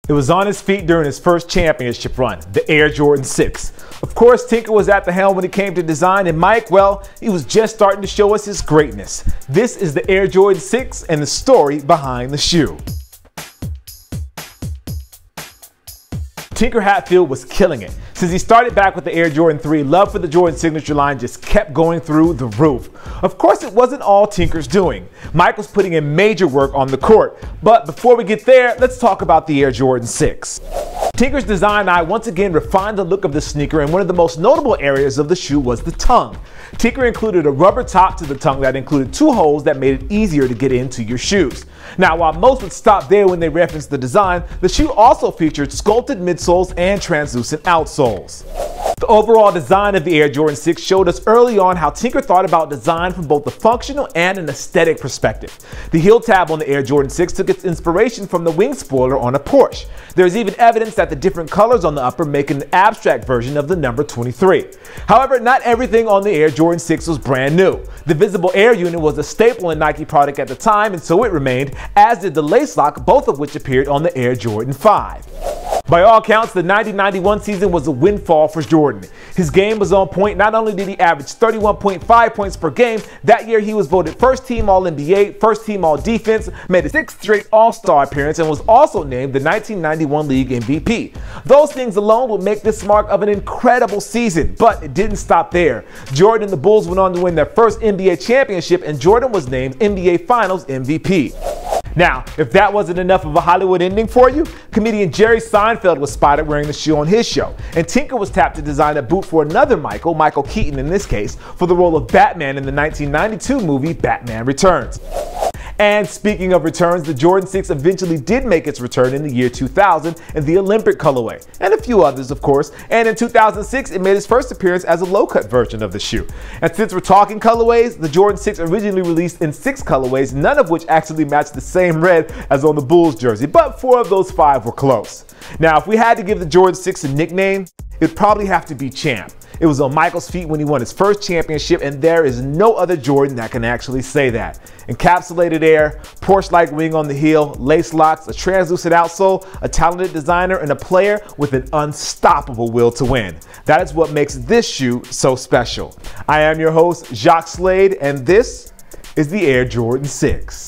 It was on his feet during his first championship run, the Air Jordan 6. Of course, Tinker was at the helm when it came to design, and Mike, well, he was just starting to show us his greatness. This is the Air Jordan 6 and the story behind the shoe. Tinker Hatfield was killing it. Since he started back with the Air Jordan 3, love for the Jordan signature line just kept going through the roof. Of course, it wasn't all Tinker's doing. Mike was putting in major work on the court. But before we get there, let's talk about the Air Jordan 6. Tinker's design eye once again refined the look of the sneaker, and one of the most notable areas of the shoe was the tongue. Tinker included a rubber top to the tongue that included 2 holes that made it easier to get into your shoes. Now, while most would stop there when they referenced the design, the shoe also featured sculpted midsoles and translucent outsoles. The overall design of the Air Jordan 6 showed us early on how Tinker thought about design from both a functional and an aesthetic perspective. The heel tab on the Air Jordan 6 took its inspiration from the wing spoiler on a Porsche. There's even evidence that the different colors on the upper make an abstract version of the number 23. However, not everything on the Air Jordan 6 was brand new. The visible air unit was a staple in Nike product at the time, and so it remained, as did the lace lock, both of which appeared on the Air Jordan 5. By all counts, the 90-91 season was a windfall for Jordan. His game was on point. Not only did he average 31.5 points per game, that year he was voted first team All-NBA, first team All-Defense, made a 6th straight All-Star appearance, and was also named the 1991 League MVP. Those things alone would make this mark of an incredible season, but it didn't stop there. Jordan and the Bulls went on to win their first NBA championship, and Jordan was named NBA Finals MVP. Now, if that wasn't enough of a Hollywood ending for you, comedian Jerry Seinfeld was spotted wearing the shoe on his show, and Tinker was tapped to design a boot for another Michael Keaton in this case, for the role of Batman in the 1992 movie Batman Returns. And speaking of returns, the Jordan 6 eventually did make its return in the year 2000 in the Olympic colorway, and a few others of course, and in 2006 it made its first appearance as a low-cut version of the shoe. And since we're talking colorways, the Jordan 6 originally released in 6 colorways, none of which actually matched the same red as on the Bulls jersey, but 4 of those 5 were close. Now, if we had to give the Jordan 6 a nickname, it'd probably have to be Champ. It was on Michael's feet when he won his first championship, and there is no other Jordan that can actually say that. Encapsulated air, Porsche-like wing on the heel, lace locks, a translucent outsole, a talented designer, and a player with an unstoppable will to win. That is what makes this shoe so special. I am your host, Jacques Slade, and this is the Air Jordan 6.